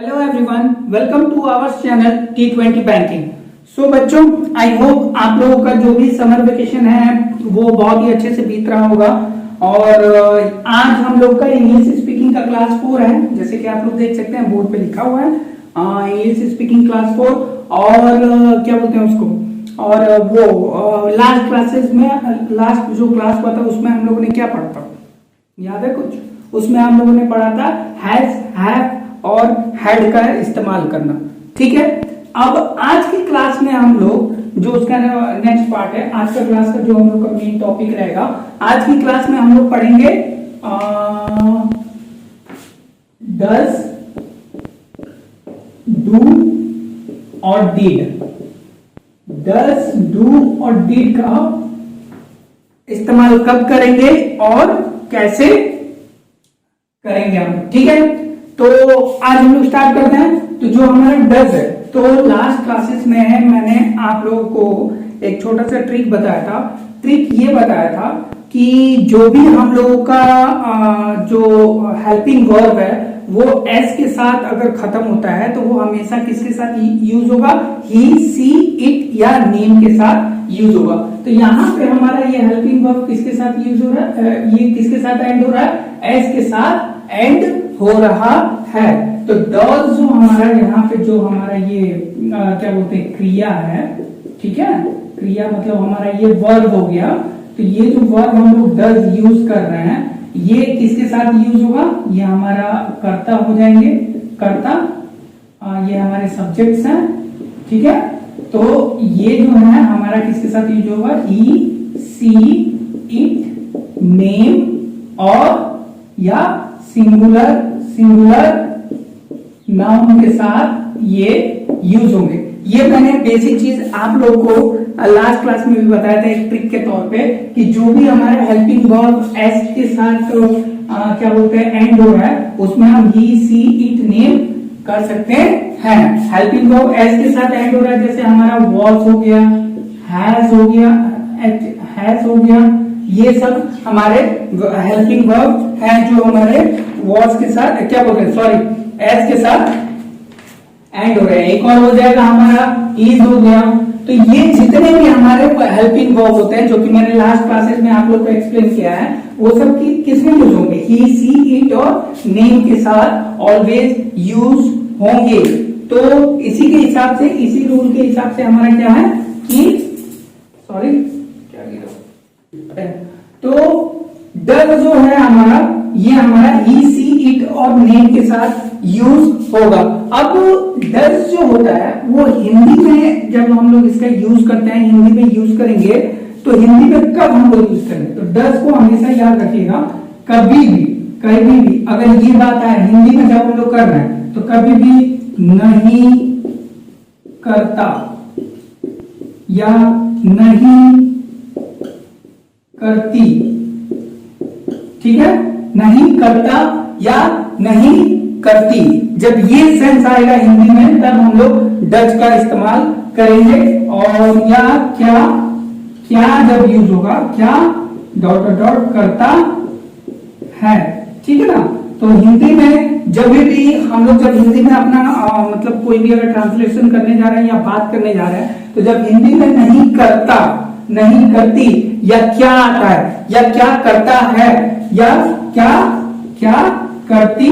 Hello everyone, welcome to our channel T20 banking. So बच्चों, I hope आप लोगों का जो भी समर वेकेशन है वो बहुत ही अच्छे से बीत रहा होगा। और आज हम लोग का इंग्लिश स्पीकिंग का क्लास 4 है, जैसे कि आप लोग देख सकते हैं बोर्ड पे लिखा हुआ है इंग्लिश स्पीकिंग क्लास 4। और क्या बोलते हैं उसको, और वो लास्ट क्लासेस में लास्ट जो क्लास हुआ था उसमें हम लोगों ने क्या पढ़ा था, याद है कुछ? उसमें हम लोगों ने पढ़ा था हैज, हैव और हैड का इस्तेमाल करना। ठीक है, अब आज की क्लास में हम लोग जो उसका नेक्स्ट पार्ट है, आज का क्लास का जो हम लोग का मेन टॉपिक रहेगा, आज की क्लास में हम लोग पढ़ेंगे डज, डू और डीड। डज, डू और डीड का इस्तेमाल कब करेंगे और कैसे करेंगे हम, ठीक है? तो आज हम लोग स्टार्ट करते हैं। तो जो हमारा डज है, तो लास्ट क्लासेस में है मैंने आप लोगों को एक छोटा सा ट्रिक बताया था। ट्रिक ये बताया था कि जो भी हम लोगों का जो हेल्पिंग वर्ब है वो एस के साथ अगर खत्म होता है तो वो हमेशा किसके साथ यूज होगा? ही, सी, इट या नेम के साथ यूज होगा। तो यहाँ पे हमारा ये हेल्पिंग वर्ब किसके साथ यूज हो रहा है? ये किसके साथ एंड हो रहा है? एस के साथ एंड हो रहा है। तो डज जो हमारा यहाँ पे जो हमारा ये क्या बोलते हैं क्रिया है, ठीक है? क्रिया मतलब हमारा ये वर्ब हो गया। तो ये जो वर्ब हम लोग डज यूज कर रहे हैं ये किसके साथ यूज होगा? ये हमारा कर्ता हो जाएंगे, कर्ता। ये हमारे सब्जेक्ट्स हैं, ठीक है? तो ये जो है हमारा किसके साथ यूज होगा? ही, सी, इट, नेम और या सिंगुलर नाउन के साथ ये यूज होंगे। ये मैंने बेसिक चीज आप लोगों को लास्ट क्लास में भी बताया था एक ट्रिक के तौर पे कि जो भी हमारा हेल्पिंग वर्ब एस के साथ क्या बोलते हैं एंड हो रहा है उसमें हम ही, सी, इट, नेम कर सकते हैं। हेल्पिंग वर्ब एस के साथ एंड हो रहा है, जैसे हमारा वॉज हो गया, हैज हो गया, हैज हो गया, ये सब हमारे हेल्पिंग वर्ब हैं जो हमारे वॉज के साथ क्या बोलते हैं, सॉरी, एस के साथ एंड हो रहे हैं। एक और हो जाएगा हमारा इज हो गया। तो ये जितने भी हमारे हेल्पिंग वर्ब होते हैं जो कि मैंने लास्ट क्लासेस में आप लोग को एक्सप्लेन किया है वो सब किसमें यूज होंगे? ही, सी, इट और नेम के साथ ऑलवेज यूज होंगे। तो इसी के हिसाब से, इसी रूल के हिसाब से हमारा क्या है कि सॉरी क्या गिरा, तो डज जो है हमारा ये हमारा ही, सी, इट और नेम के साथ यूज होगा। अब डज जो होता है वो हिंदी में जब हम लोग इसका यूज करते हैं, हिंदी में यूज करेंगे तो हिंदी में कब हम लोग यूज करेंगे? तो डज को हमेशा याद रखिएगा, कभी भी अगर ये बात है हिंदी में जब हम लोग कर रहे हैं तो कभी भी नहीं करता या नहीं करती, ठीक है? नहीं करता या नहीं करती, जब ये सेंस आएगा हिंदी में तब हम लोग डज का इस्तेमाल करेंगे। और या क्या जब यूज होगा, क्या डॉट डॉट करता है, ठीक है ना? तो हिंदी में जब भी हम लोग जब हिंदी में अपना मतलब कोई भी अगर ट्रांसलेशन करने जा रहे हैं या बात करने जा रहे हैं तो जब हिंदी में नहीं करता, नहीं करती या क्या आता है या क्या करता है या क्या करती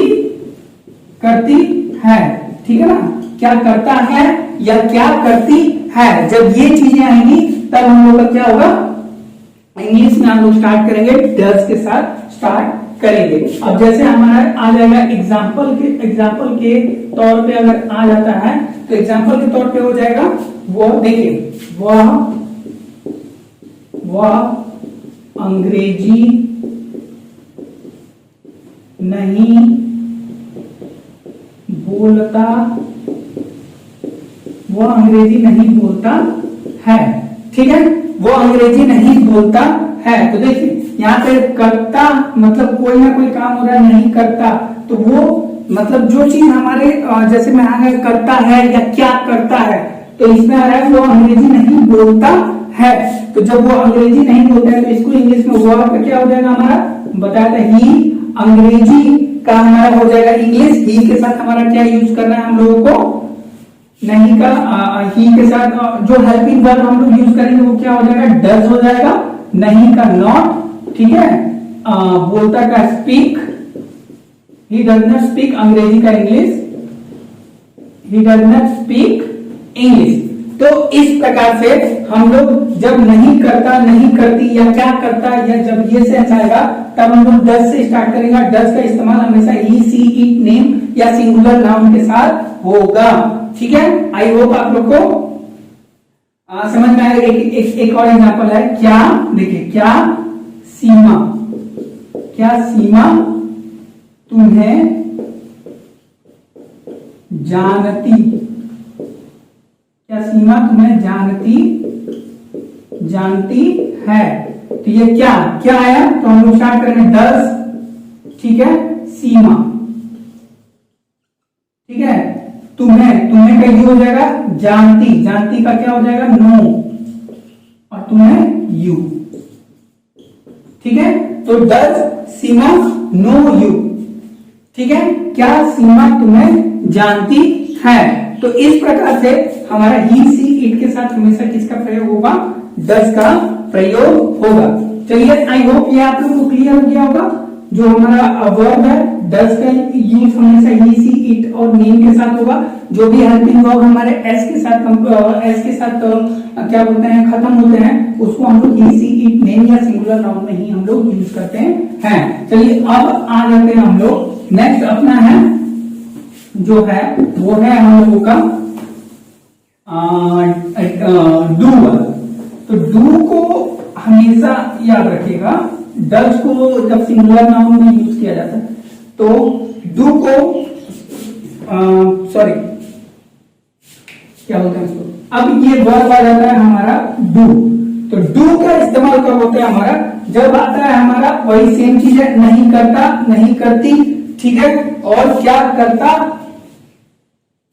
है, ठीक है ना? क्या करता है या क्या करती है, जब ये चीजें आएंगी तब हम लोग का क्या होगा? इंग्लिश में हम लोग स्टार्ट करेंगे, डज के साथ स्टार्ट करेंगे। अब जैसे हमारा आ जाएगा एग्जाम्पल के तौर पे अगर आ जाता है तो एग्जाम्पल के तौर पे हो जाएगा वो, देखिए, वह अंग्रेजी नहीं बोलता, वो अंग्रेजी नहीं बोलता है, ठीक है? वो अंग्रेजी नहीं बोलता है। तो देखिए यहाँ पे करता मतलब कोई ना कोई काम हो रहा है, नहीं करता तो वो मतलब जो चीज हमारे जैसे में आ गया करता है या क्या करता है, तो इसमें आ रहा है वो अंग्रेजी नहीं बोलता है। तो जब वो अंग्रेजी नहीं बोलता है तो इसको इंग्लिश में वर्ब क्या हो जाएगा हमारा? बताया था ही अंग्रेजी का हमारा हो जाएगा इंग्लिश, ही के साथ हमारा क्या यूज करना है हम लोगों को, नहीं का ही के साथ जो हेल्पिंग वर्ब हम लोग यूज करेंगे वो क्या हो जाएगा, डज हो जाएगा, नहीं का नॉट, ठीक है, बोलता का speak, he does not speak, अंग्रेजी का English, he does not speak English. तो इस प्रकार से हम लोग जब नहीं करता, नहीं करती या क्या करता, या जब ये सेंस आएगा तब हम लोग डज से स्टार्ट करेंगे। डज का इस्तेमाल हमेशा ही, सी, इट, नेम या सिंगुलर नाउन के साथ होगा, ठीक है। आई होप आप लोग को समझ में आएगा। एक और एग्जांपल है, क्या, देखिए, क्या सीमा, क्या सीमा तुम्हें जानती, क्या सीमा तुम्हें जानती है। तो ये क्या क्या आया, तो हम लोग स्टार्ट करेंगे डज, ठीक है, सीमा, ठीक है, तुम्हें का यू हो जाएगा, जानती का क्या हो जाएगा, नो, और तुम्हें यू, ठीक है। तो डज सीमा नो यू, ठीक है, क्या सीमा तुम्हें जानती है। तो इस प्रकार से हमारा ही, सी, इट के साथ हमेशा किसका प्रयोग होगा, डज का प्रयोग होगा। चलिए, आई होप ये आप लोगों को क्लियर हो गया होगा। जो हमारा वर्ब है डज का यूज हमेशा ही, सी, इट और नेम के साथ होगा। जो भी हेल्पिंग वर्ब हमारे एस के साथ क्या बोलते हैं, खत्म होते हैं, उसको हम लोग ही, सी, इट, नेम या सिंगुलर नाउन में ही हम लोग यूज करते हैं। चलिए, अब आ जाते हैं हम लोग, नेक्स्ट अपना है जो है वो है हम लोगों का डू वाला। तो डू को हमेशा याद रखिएगा, डज को जब सिंगुलर नाउन में यूज किया जाता है तो डू को सॉरी क्या बोलते हैं उसको, अब ये वर्ब आ जाता है हमारा डू। तो डू का इस्तेमाल कब होता है हमारा, जब आता है हमारा वही सेम चीज है, नहीं करता, नहीं करती, ठीक है, और क्या करता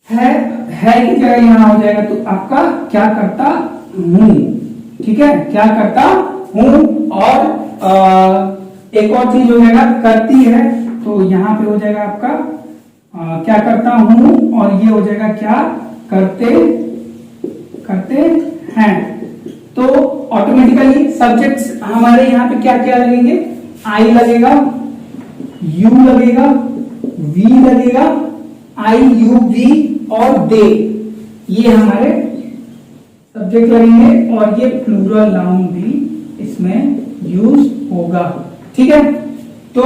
है की जगह यहां हो जाएगा तो आपका क्या करता हूं, ठीक है, क्या करता हूं। और एक और चीज हो जाएगा करती है, तो यहां पे हो जाएगा आपका क्या करता हूं, और ये हो जाएगा क्या करते हैं। तो ऑटोमेटिकली सब्जेक्ट्स हमारे यहाँ पे क्या क्या लगेंगे, आई लगेगा, यू लगेगा, वी लगेगा, आई, यू, वी और दे, ये हमारे सब्जेक्ट लगेंगे, और ये प्लूरल नाउन भी इसमें यूज होगा, ठीक है। तो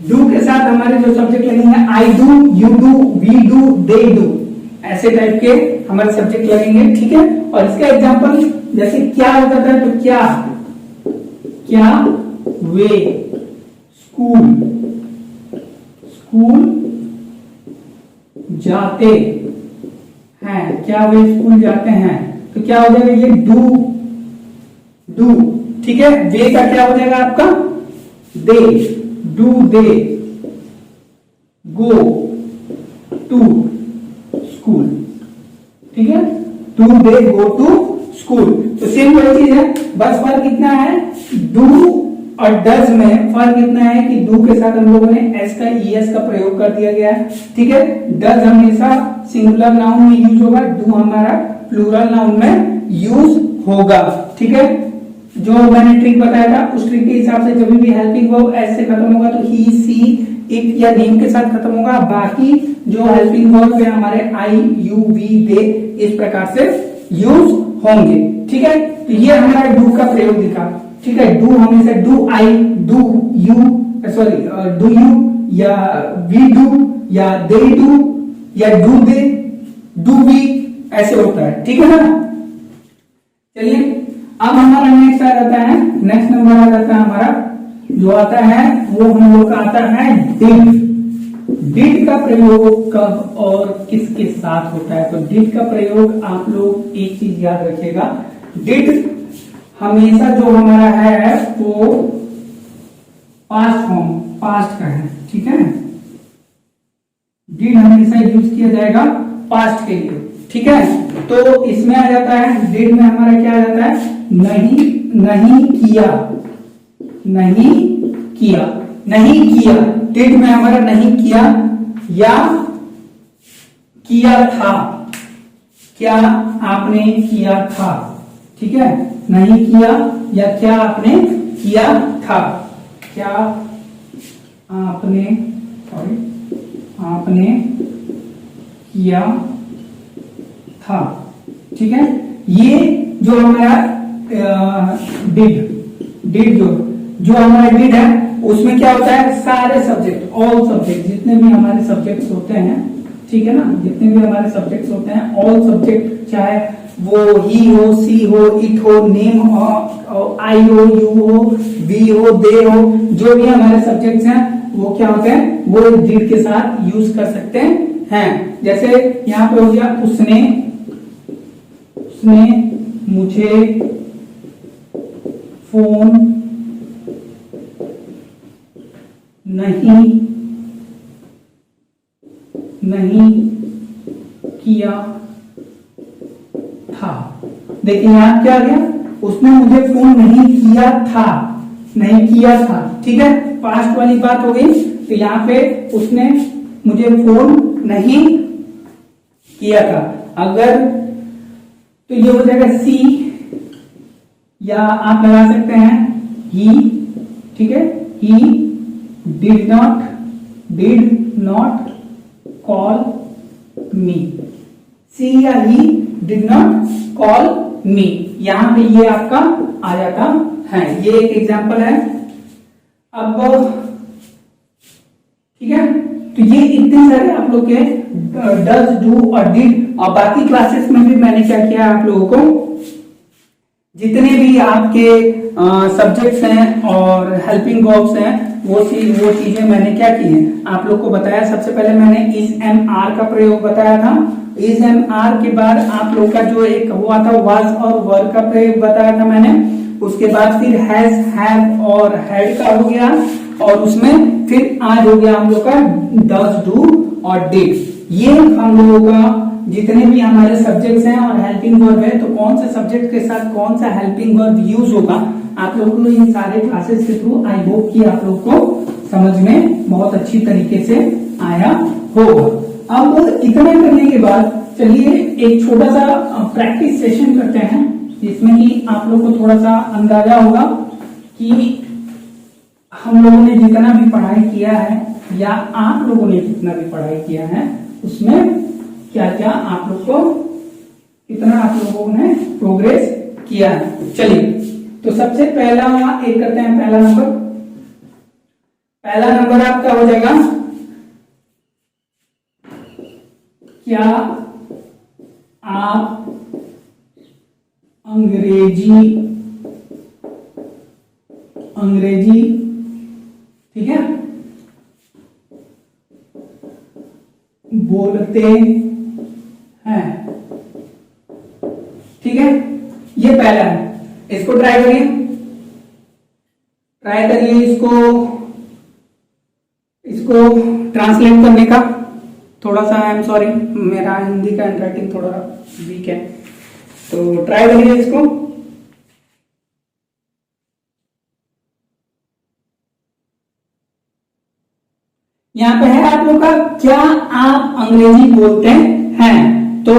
डू के साथ हमारे जो सब्जेक्ट लगेंगे, I do, you do, we do, they do, ऐसे टाइप के हमारे सब्जेक्ट लगेंगे, ठीक है। और इसका एग्जांपल जैसे क्या हो जाता है, तो क्या वे स्कूल जाते हैं, क्या वे स्कूल जाते हैं, तो क्या हो जाएगा ये डू, ठीक है। वे का क्या हो जाएगा आपका they, do they go to school, ठीक है, do they go to school. तो सेम वही चीज है, बस फर्क इतना है डू और डज में फर्क इतना है कि डू के साथ हम लोगों ने एस का ईएस का प्रयोग कर दिया गया है, ठीक है। डज हमेशा सिंगुलर नाउन में यूज होगा, डू हमारा प्लूरल नाउन में यूज होगा, ठीक है। जो मैंने ट्रिक बताया था उस ट्रिक के हिसाब से जब भी हेल्पिंग वर्ब एस से खत्म होगा तो ही, सी, इट या नेम के साथ खत्म होगा। बाकी जो हेल्पिंग वर्ब है हमारे आई, यू, वी, दे इस प्रकार से यूज होंगे, ठीक है। तो ये हमारा डू का प्रयोग दिखा, ठीक है। डू हमेशा do I, do you, sorry do you या वी डू या दे डू या डू दे, डू वी, ऐसे होता है, ठीक है ना। चलिए, अब हमारा नेक्स्ट आ जाता है, नेक्स्ट नंबर आ जाता है हमारा जो आता है वो हम लोग का आता है डिड। डिड का प्रयोग कब और किसके साथ होता है, तो डिड का प्रयोग आप लोग एक चीज याद रखिएगा, डिड हमेशा जो हमारा है वो पास्ट फॉर्म, पास्ट का है, ठीक है। डिड हमेशा यूज किया जाएगा पास्ट के लिए, ठीक है। तो इसमें आ जाता है डिड में हमारा क्या आ जाता है, नहीं किया, नहीं किया, डिड में हमारा नहीं किया या किया था, क्या आपने किया था, ठीक है, नहीं किया या क्या आपने किया था, क्या आपने आपने किया था, ठीक है। ये जो हमारा डिड जो हमारा डिड है उसमें क्या होता है, सारे सब्जेक्ट, ऑल सब्जेक्ट, जितने भी हमारे सब्जेक्ट्स होते हैं, ठीक है ना, जितने भी हमारे सब्जेक्ट्स होते हैं, ऑल सब्जेक्ट, चाहे वो ही हो, सी हो, इट हो, नेम हो, आई हो, यू हो, वी हो, दे हो, जो भी हमारे सब्जेक्ट्स हैं वो क्या होते हैं, वो डिड के साथ यूज कर सकते हैं। जैसे यहाँ पे हो गया उसने मुझे फोन नहीं किया था। देखिए यहां क्या आ गया, उसने मुझे फोन नहीं किया था, नहीं किया था, ठीक है, पास्ट वाली बात हो गई। तो यहाँ पे उसने मुझे फोन नहीं किया था, अगर तो ये हो जाएगा सी, या आप लगा सकते हैं ही, ठीक है, he did not call me, see या he did not call me, यहां पे ये आपका आ जाता है। ये एक एग्जांपल है। अब ठीक है, तो ये इतने सारे आप लोग के डज, डू और डिड, और बाकी क्लासेस में भी मैंने क्या किया आप लोगों को, जितने भी आपके सब्जेक्ट्स हैं और हेल्पिंग वर्ब्स हैं वो चीजें मैंने क्या की है आप लोग को बताया। सबसे पहले मैंने इज एंड आर का प्रयोग बताया था। इज एंड आर के बाद आप लोग का जो एक हुआ था वाज और वर का प्रयोग बताया था मैंने। उसके बाद फिर हैज, हैव और हैड का हो गया, और उसमें फिर आज हो गया हम लोग का डज, डू और डिड। ये हम लोगों का जितने भी हमारे सब्जेक्ट्स हैं और हेल्पिंग वर्ब है, तो कौन से सब्जेक्ट के साथ कौन सा हेल्पिंग वर्ब यूज होगा आप लोगों को इन सारे क्लासेस के थ्रू आई होप कि आप लोग को समझ में बहुत अच्छी तरीके से आया होगा। अब इतना करने के बाद चलिए एक छोटा सा प्रैक्टिस सेशन करते हैं, जिसमें कि आप लोग को थोड़ा सा अंदाजा होगा कि हम लोगों ने जितना भी पढ़ाई किया है या आप लोगों ने जितना भी पढ़ाई किया है उसमें क्या क्या आप लोग को, कितना आप लोगों ने प्रोग्रेस किया है। चलिए तो सबसे पहला एक करते हैं, पहला नंबर आपका हो जाएगा, क्या आप अंग्रेजी ठीक है बोलते हैं, ठीक है, ये पहला है। इसको ट्राई करिए इसको ट्रांसलेट करने का। थोड़ा सा आई एम सॉरी, मेरा हिंदी का हैंडराइटिंग थोड़ा वीक है, तो ट्राई करिए इसको। यहाँ पे है आप लोग का, क्या आप अंग्रेजी बोलते हैं, तो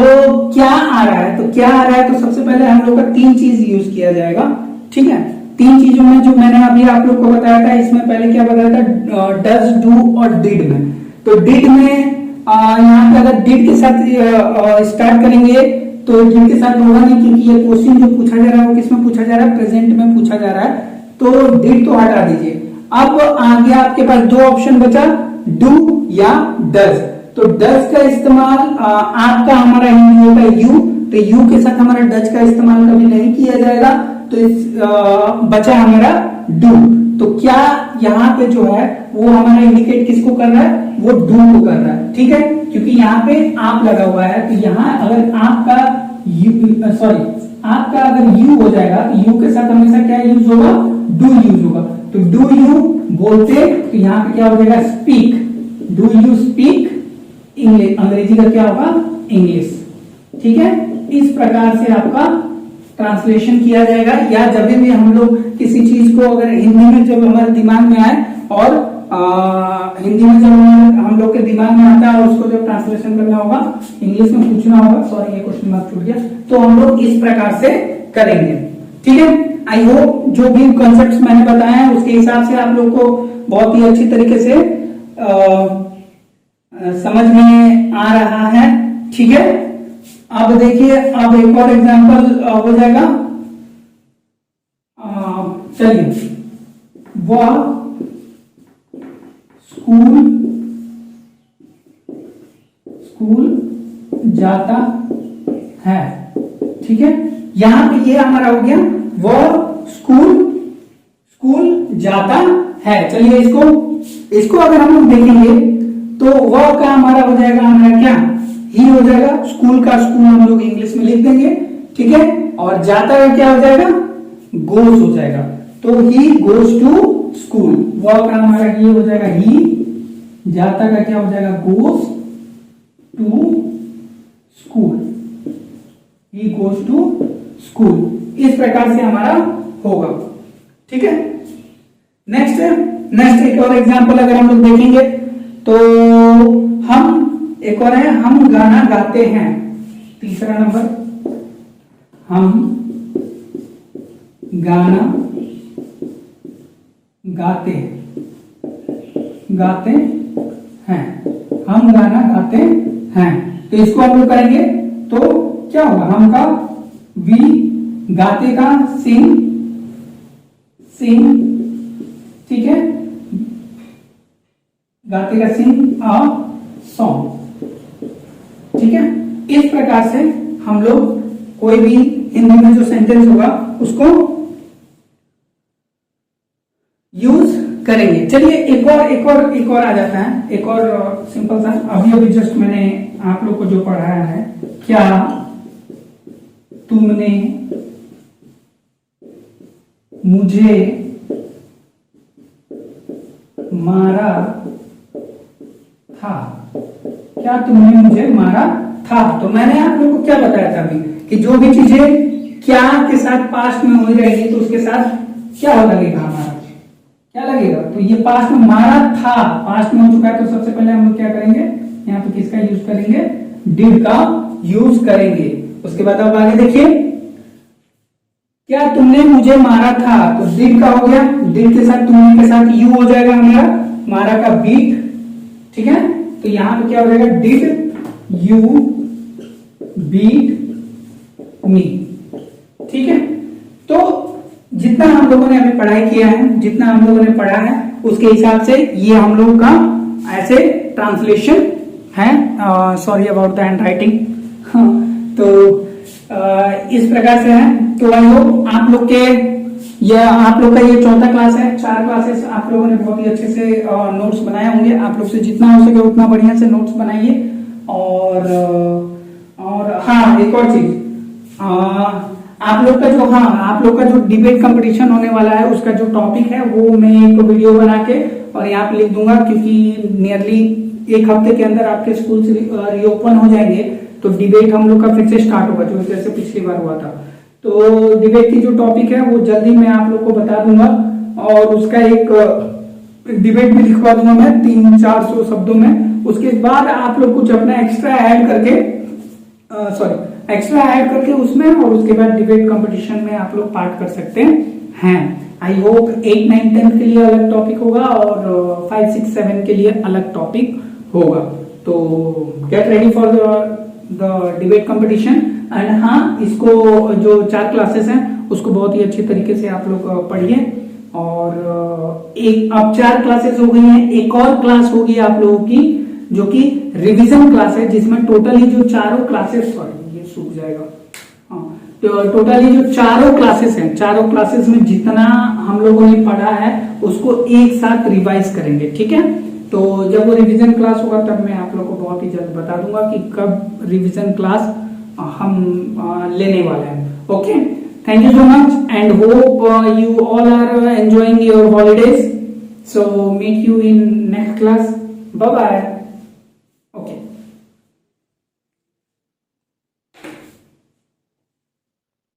क्या आ रहा है, तो क्या आ रहा है, तो सबसे पहले हम लोग का 3 चीज यूज किया जाएगा, ठीक है। 3 चीजों में जो मैंने अभी आप लोग को बताया था, इसमें पहले क्या बताया था, डज, डू और डिड में। तो डिड में यहाँ पे अगर डिड के साथ स्टार्ट करेंगे तो डिड के साथ होगा नहीं, क्योंकि ये क्वेश्चन जो पूछा जा रहा है वो किसमें पूछा जा रहा है, प्रेजेंट में पूछा जा रहा है, तो डिड तो हटा दीजिए। अब आगे आपके पास 2 ऑप्शन बचा, डू या डज। तो डज का इस्तेमाल आपका हमारा हिंदी होता है यू, तो यू के साथ हमारा डज का इस्तेमाल कभी नहीं किया जाएगा, तो बचा हमारा डू। तो क्या यहाँ पे जो है वो हमारा इंडिकेट किसको कर रहा है, वो डू को कर रहा है, ठीक है, क्योंकि यहाँ पे आप लगा हुआ है। तो यहाँ अगर आपका आपका अगर यू हो जाएगा तो यू के साथ हमेशा क्या यूज होगा, डू यूज होगा। तो डू यू बोलते, तो यहाँ पे क्या हो जाएगा, speak, do you speak English, अंग्रेजी का क्या होगा, इंग्लिश, ठीक है। इस प्रकार से आपका ट्रांसलेशन किया जाएगा, या जब भी हम लोग किसी चीज को अगर हिंदी में जब हमारे दिमाग में आए और हिंदी में जब हम लोग के दिमाग में आता है और उसको जब ट्रांसलेशन करना होगा, इंग्लिश में पूछना होगा, सॉरी ये क्वेश्चन मार्क छूट गया, तो हम लोग इस प्रकार से करेंगे। ठीक है, आई होप जो भी कॉन्सेप्ट्स मैंने बताए हैं उसके हिसाब से आप लोग को बहुत ही अच्छी तरीके से समझ में आ रहा है। ठीक है, अब देखिए, अब एक और एग्जांपल हो जाएगा। चलिए, वह स्कूल जाता है। ठीक है, यहां पे ये हमारा हो गया, वह स्कूल जाता है। चलिए, इसको अगर हम लोग देखेंगे तो वह का हमारा हो जाएगा, हमारा क्या, ही हो जाएगा। स्कूल का स्कूल हम लोग इंग्लिश में लिख देंगे। ठीक है, और जाता का क्या हो जाएगा, गोज हो जाएगा। तो ही गोज टू स्कूल, वह का हमारा ये हो जाएगा ही, जाता का क्या हो जाएगा, goes to school, he goes to school. इस प्रकार से हमारा होगा। ठीक है, नेक्स्ट एक और एग्जांपल अगर हम लोग देखेंगे तो हम एक और है, हम गाना गाते हैं। तीसरा नंबर, हम गाना गाते हैं, हम गाना गाते हैं। तो इसको हम लोग करेंगे तो क्या होगा, हम का वी, गाते का सिंग, ठीक है, गाते का सिंग अ सॉन्ग। ठीक है, इस प्रकार से हम लोग कोई भी हिंदी में जो सेंटेंस होगा उसको यूज करेंगे। चलिए, एक और आ जाता है, एक और सिंपल सा, अभी जस्ट मैंने आप लोग को जो पढ़ाया है, क्या तुमने मुझे मारा था, क्या तुमने मुझे मारा था। तो मैंने आप लोगों को क्या बताया था अभी, कि जो भी चीजें क्या के साथ पास्ट में हो रहेगी तो उसके साथ क्या हो लगेगा, हमारा क्या लगेगा। तो ये पास्ट में मारा था, पास्ट में हो चुका है, तो सबसे पहले हम लोग क्या करेंगे, यहाँ पे किसका यूज करेंगे, डिड का यूज करेंगे। उसके बाद अब आगे देखिए, क्या तुमने मुझे मारा था, तो डिड का हो गया, डिड के साथ तुमने के साथ यू हो जाएगा हमारा, मारा का बीट। ठीक है, तो यहां पे क्या हो जाएगा, डिड यू बीट मी। ठीक है, तो जितना हम लोगों ने अभी पढ़ाई किया है, जितना हम लोगों ने पढ़ा है, उसके हिसाब से ये हम लोगों का ऐसे ट्रांसलेशन है। Sorry about the hand writing. तो इस प्रकार से है। तो आई होप आप लोग का ये चौथा क्लास है, 4 क्लासेस आप लोगों ने बहुत ही अच्छे से नोट्स बनाए होंगे। आप लोग से जितना हो सके उतना बढ़िया से नोट्स बनाइए। और हाँ, एक और चीज, आप लोग का जो डिबेट कंपटीशन होने वाला है, उसका जो टॉपिक है वो मैं एक वीडियो बना के और यहाँ पे लिख दूंगा, क्योंकि नियरली 1 हफ्ते के अंदर आपके स्कूल रीओपन हो जाएंगे। तो डिबेट हम लोग का फिर से स्टार्ट होगा, जो जैसे पिछली बार हुआ था। तो डिबेट की जो टॉपिक है वो जल्दी मैं आप लोग को बता दूंगा, और उसका एक डिबेट भी लिखवा दूंगा मैं 300-400 शब्दों में। उसके बाद आप लोग कुछ अपना एक्स्ट्रा ऐड करके उसमें, और उसके बाद डिबेट कंपटीशन में आप लोग पार्ट कर सकते हैं। आई होप 8, 9, 10 के लिए अलग टॉपिक होगा और 5, 6, 7 के लिए अलग टॉपिक होगा। तो get ready for the debate competition. And हाँ, इसको जो 4 क्लासेस हैं उसको बहुत ही अच्छी तरीके से आप लोग पढ़िए। और अब 4 क्लासेस हो गई हैं, एक और क्लास होगी आप लोगों की जो कि रिवीजन क्लास है, जिसमें टोटली जो 4 क्लासेस, सॉरी ये सूख जाएगा, हाँ, तो टोटली जो 4 क्लासेस हैं, 4 क्लासेस में जितना हम लोगों ने पढ़ा है उसको एक साथ रिवाइज करेंगे। ठीक है, तो जब वो रिवीजन क्लास होगा तब मैं आप लोग को बहुत ही जल्द बता दूंगा कि कब रिवीजन क्लास हम लेने वाले हैं। Okay, thank you so much and hope you all are enjoying your holidays. So meet you in next class. Bye bye.